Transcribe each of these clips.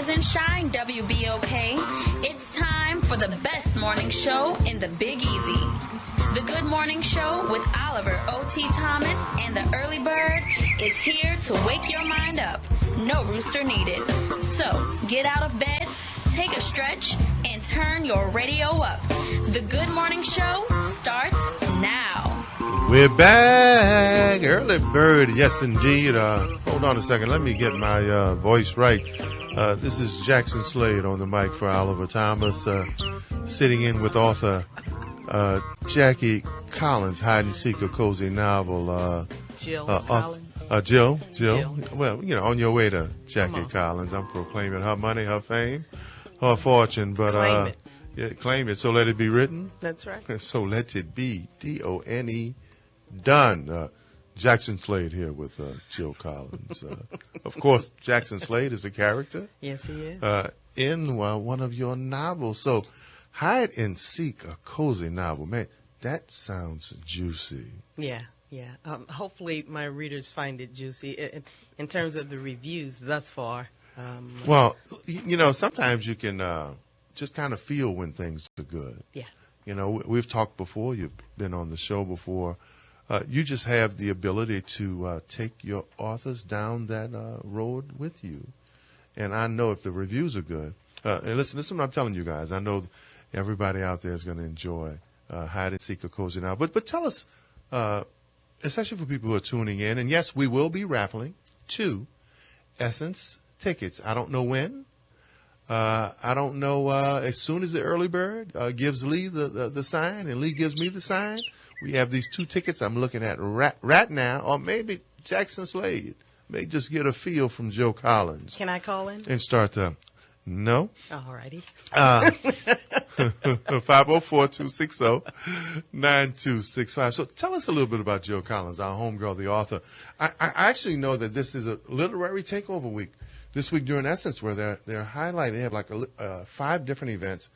Rise and shine, WBOK. It's time for the best morning show in the Big Easy. The Good Morning Show with Oliver O.T. Thomas and the Early Bird is here to wake your mind up. No rooster needed. So get out of bed, take a stretch, and turn your radio up. The Good Morning Show starts now. We're back. Early Bird, yes indeed. Hold on a second. Let me get my voice right. This is Jackson Slade on the mic for Oliver Thomas, sitting in with author Jackie Collins, Hide and Seek, a cozy novel. Jill Collins. Jill. Well, you know, on your way to Jackie Collins. I'm proclaiming her money, her fame, her fortune. But claim it. Yeah, claim it. So let it be written. That's right. So let it be. D-O-N-E. Done. Jackson Slade here with Jill Collins. Of course, Jackson Slade is a character. Yes, he is. In one of your novels. So, Hide and Seek, a cozy novel. Man, that sounds juicy. Yeah. Hopefully my readers find it juicy in terms of the reviews thus far. Well, you know, sometimes you can just kind of feel when things are good. Yeah. You know, we've talked before. You've been on the show before. You just have the ability to take your authors down that road with you. And I know if the reviews are good, and listen to what I'm telling you guys. I know everybody out there is going to enjoy Hide and Seek, a cozy now. But tell us, especially for people who are tuning in, and yes, we will be raffling 2 Essence tickets. I don't know when. I don't know as soon as the early bird gives Lee the sign and Lee gives me the sign. We have these 2 tickets I'm looking at right now, or maybe Jackson Slade may just get a feel from Joe Collins. Can I call in? And start to, no. All righty. 504-260-9265. So tell us a little bit about Joe Collins, our homegirl, the author. I actually know that this is a literary takeover week. This week during Essence, where they're highlighting, they have like 5 different events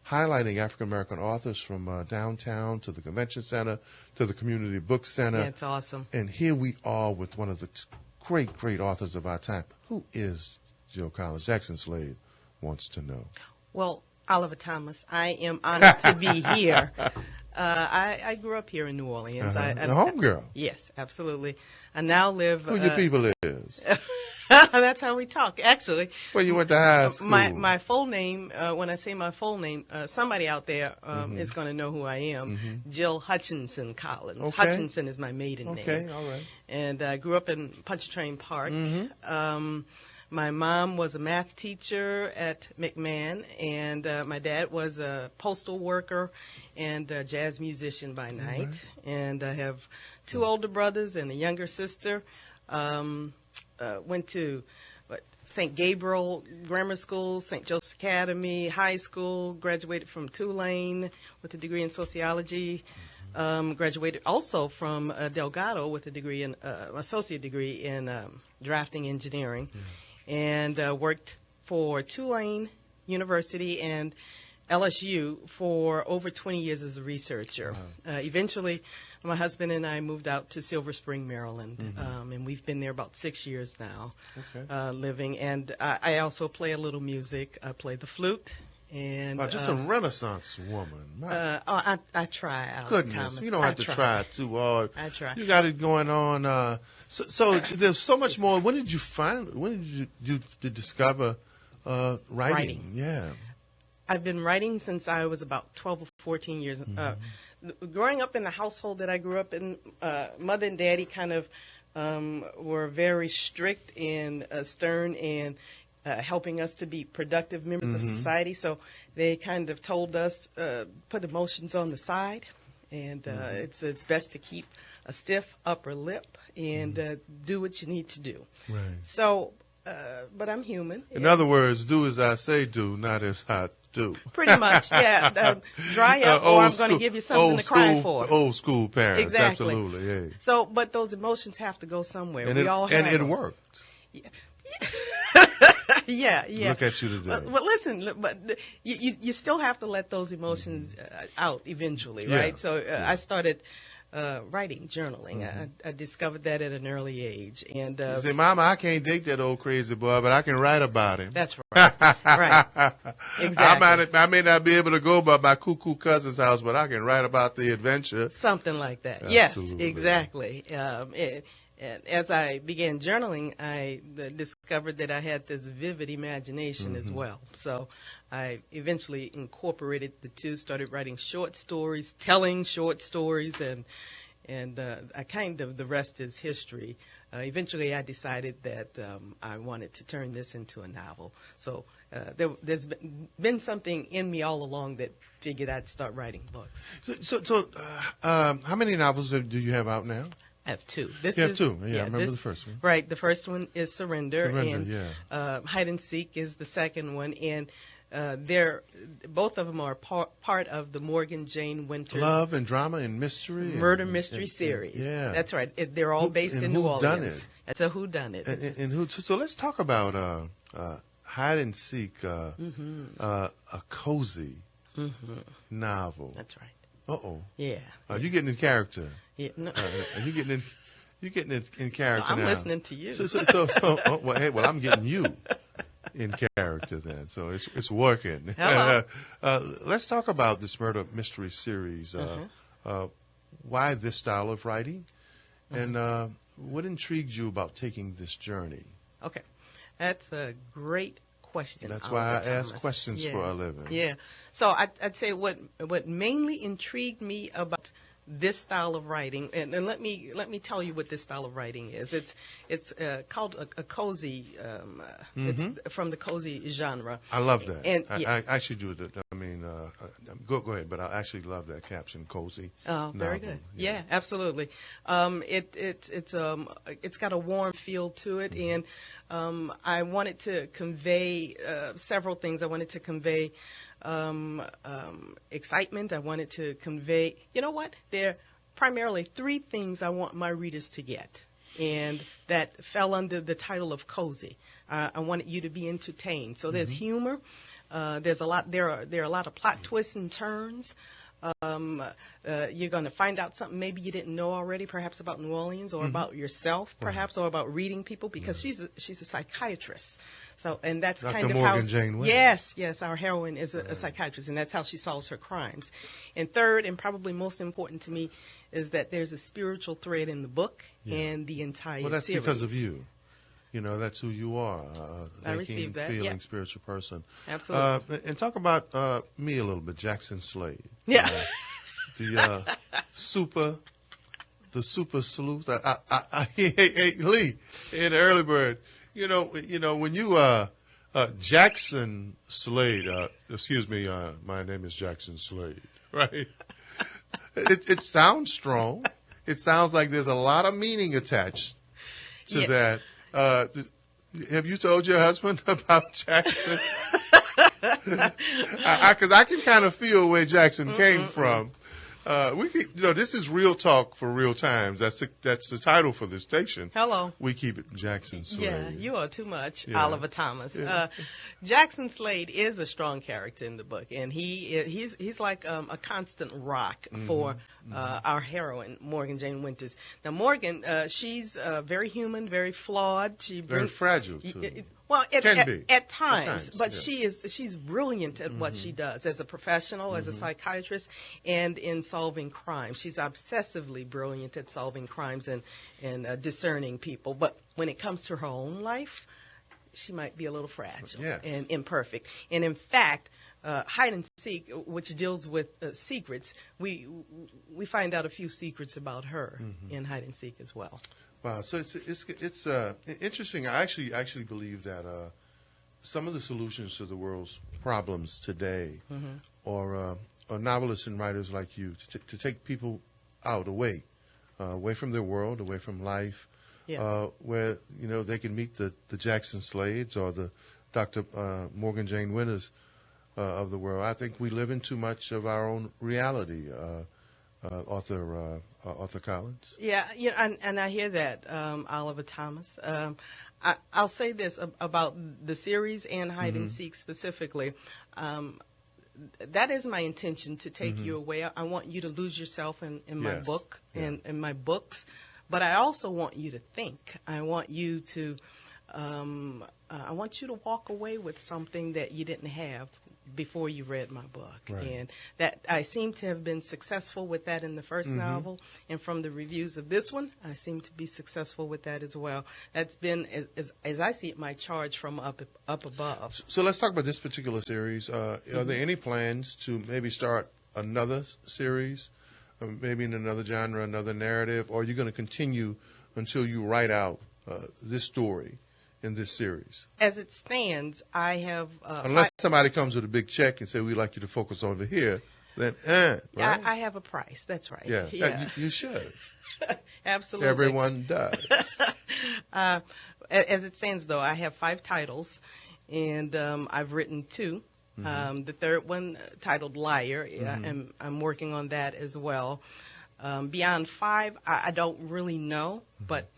highlighting African-American authors from downtown to the convention center to the community book center. That's awesome. And here we are with one of the great authors of our time. Who is Jill Collins? Jackson Slade wants to know. Well, Oliver Thomas, I am honored to be here. I grew up here in New Orleans. The homegirl. Yes, absolutely. I now live. Who your people is? That's how we talk, actually. Well, you went to high school. My full name, when I say my full name, somebody out there is going to know who I am. Mm-hmm. Jill Hutchinson Collins. Okay. Hutchinson is my maiden name. Okay, all right. And I grew up in Pontchartrain Park. Mm-hmm. My mom was a math teacher at McMahon, and my dad was a postal worker and a jazz musician by night. Right. And I have 2 older brothers and a younger sister. Went to St. Gabriel Grammar School, St. Joseph's Academy High School, graduated from Tulane with a degree in sociology, graduated also from Delgado with a degree in associate degree in drafting engineering, and worked for Tulane University and LSU for over 20 years as a researcher. Eventually, my husband and I moved out to Silver Spring, Maryland, and we've been there about 6 years now, living. And I also play a little music. I play the flute. And just a Renaissance woman. I try out. Goodness, Thomas. you don't have to try too hard. I try. You got it going on. So there's so much more. When did you discover writing? Yeah. I've been writing since I was about 12 or 14 years. Growing up in the household that I grew up in, mother and daddy kind of were very strict and stern and helping us to be productive members of society. So they kind of told us, put emotions on the side, and it's best to keep a stiff upper lip and do what you need to do. Right. So, but I'm human. In other words, do as I say do, not as I do. Pretty much, yeah. Dry up, or I'm going to give you something to cry for. Old school parents, exactly. Absolutely. Yeah. So, but those emotions have to go somewhere. And we all have and it them. worked. Yeah. Look at you today. But listen, but you still have to let those emotions out eventually, right? So I started writing, journaling. I discovered that at an early age. And you say, Mama, I can't date that old crazy boy, but I can write about him. That's right. Right. Exactly. I may not be able to go by my cuckoo cousin's house, but I can write about the adventure. Something like that. Absolutely. Yes, exactly. And as I began journaling, I discovered that I had this vivid imagination as well. So I eventually incorporated the two, started writing short stories, telling short stories, and I kind of, the rest is history. Eventually I decided that I wanted to turn this into a novel. So there's been something in me all along that figured I'd start writing books. So how many novels do you have out now? I have two. You have two. Yeah, I remember the first one. Right. The first one is Surrender, and yeah. Hide and Seek is the second one, and both of them are part of the Morgan Jane Winters Love and Drama and Mystery Murder Mystery series. Yeah, that's right. They're all based in New Orleans. It's a whodunit. So let's talk about Hide and Seek, a cozy novel. That's right. Yeah. Yeah. You getting in character? Yeah. No. You getting in character I'm now. listening to you. Well, I'm getting you in character then. So it's working. Hello. Let's talk about this murder mystery series. Why this style of writing, and what intrigued you about taking this journey? Okay, that's a great question. That's why I ask questions for a living. Yeah. So I'd say what mainly intrigued me about this style of writing, and let me tell you what this style of writing is. It's called a cozy. It's from the cozy genre. I love that. And I actually do that. I mean, go ahead, but I actually love that caption, cozy. Oh, very good. Yeah, absolutely. It's got a warm feel to it, and I wanted to convey several things. I wanted to convey excitement. I wanted to convey, you know what? There are primarily three things I want my readers to get, and that fell under the title of cozy. I wanted you to be entertained. So there's humor. There's a lot. There are a lot of plot twists and turns. You're going to find out something maybe you didn't know already, perhaps about New Orleans or about yourself, perhaps, or about reading people, because she's a psychiatrist. So, and that's Dr. kind of Morgan how. Jane Winters. Yes, our heroine is a psychiatrist, and that's how she solves her crimes. And third, and probably most important to me, is that there's a spiritual thread in the book and the entire series. Well, that's because of you. You know, that's who you are. I received that. Feeling, spiritual person. Absolutely. And talk about me a little bit, Jackson Slade. Yeah. The super sleuth. Hey, Lee, in the early bird. You know, when you Jackson Slade. Excuse me. My name is Jackson Slade. Right. It sounds strong. It sounds like there's a lot of meaning attached to that. Have you told your husband about Jackson? Because I can kind of feel where Jackson came from. This is real talk for real times. That's the title for this station. Hello. We keep it Jackson Slade. Yeah, you are too much, Yeah. Oliver Thomas. Yeah. Jackson Slade is a strong character in the book, and he's like a constant rock for our heroine, Morgan Jane Winters. Now, Morgan, she's very human, very flawed. Very fragile too. Well, Can be. at times, but yeah. she's brilliant at what she does as a professional, as a psychiatrist, and in solving crimes. She's obsessively brilliant at solving crimes and discerning people. But when it comes to her own life, she might be a little fragile and imperfect. And in fact, Hide and Seek, which deals with secrets, we find out a few secrets about her in Hide and Seek as well. Wow, so it's interesting. I actually believe that some of the solutions to the world's problems today are novelists and writers like you to take people away from their world, away from life, where they can meet the Jackson Slades or the Dr. Morgan Jane Winters of the world. I think we live in too much of our own reality. Arthur Collins. Yeah, and I hear that, Oliver Thomas. I'll say this about the series and Hide and Seek specifically. that is my intention, to take you away. I want you to lose yourself in my Yes. book Yeah. and in my books, but I also want you to think. I want you to walk away with something that you didn't have before you read my book. Right. And that I seem to have been successful with that in the first novel, and from the reviews of this one, I seem to be successful with that as well. That's been, as I see it, my charge from up above. So let's talk about this particular series. Are there any plans to maybe start another series, maybe in another genre, another narrative, or are you going to continue until you write out this story in this series? As it stands, I have... Unless somebody comes with a big check and say, we'd like you to focus over here, then, right? I have a price. That's right. Yes, Yeah. you should. Absolutely. Everyone does. As it stands, though, I have 5 titles, and I've written 2. The third one, titled Liar, and I'm working on that as well. Beyond 5, I don't really know, but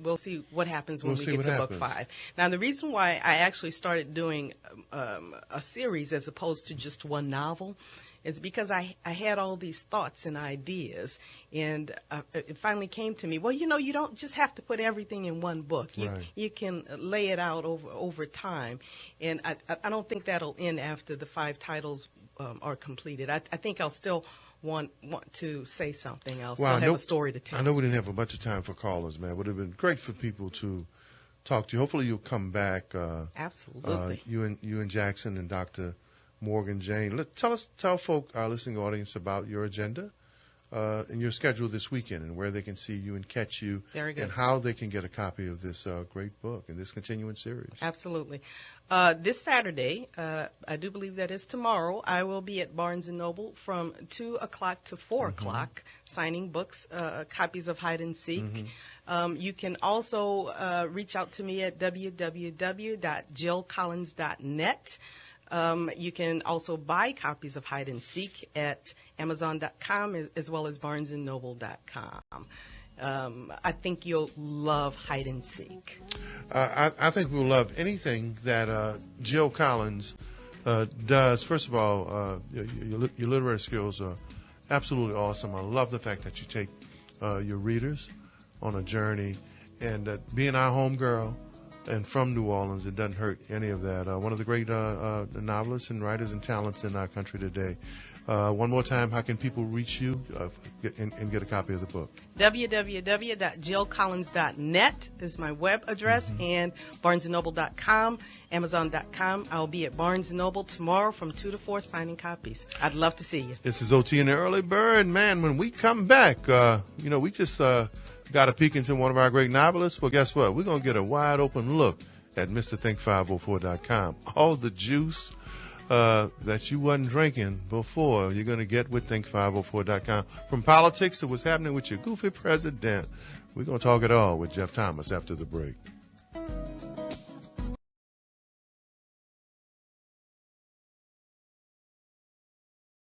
we'll see what happens when we get to book 5. Now, the reason why I actually started doing a series as opposed to just one novel is because I had all these thoughts and ideas, and it finally came to me, well, you don't just have to put everything in one book. You can lay it out over time, and I don't think that'll end after the 5 titles are completed. I think I'll still want to say something else. Well, I'll have a story to tell. I know we didn't have a bunch of time for callers, man. It would have been great for people to talk to you. Hopefully you'll come back. Absolutely. You and Jackson and Dr. Morgan Jane. Tell folk, our listening audience, about your agenda and your schedule this weekend, and where they can see you and catch you, Very good. and how they can get a copy of this great book and this continuing series. Absolutely. This Saturday, I do believe that is tomorrow, I will be at Barnes & Noble from 2 o'clock to 4 o'clock signing books, copies of Hide and Seek. You can also reach out to me at www.jillcollins.net. You can also buy copies of Hide and Seek at Amazon.com as well as BarnesandNoble.com. I think you'll love Hide and Seek. I think we'll love anything that Jill Collins does. First of all, your literary skills are absolutely awesome. I love the fact that you take your readers on a journey, and being our home girl and from New Orleans, it doesn't hurt any of that. One of the great novelists and writers and talents in our country today. One more time, how can people reach you and get a copy of the book? www.jillcollins.net is my web address, and BarnesandNoble.com, Amazon.com. I'll be at Barnes & Noble tomorrow from 2 to 4 signing copies. I'd love to see you. This is OT and the Early Bird. Man, when we come back, we just got a peek into one of our great novelists. Well, guess what? We're going to get a wide open look at MrThink504.com. All the juice that you wasn't drinking before, you're going to get with Think504.com. From politics to what's happening with your goofy president, we're going to talk it all with Jeff Thomas after the break.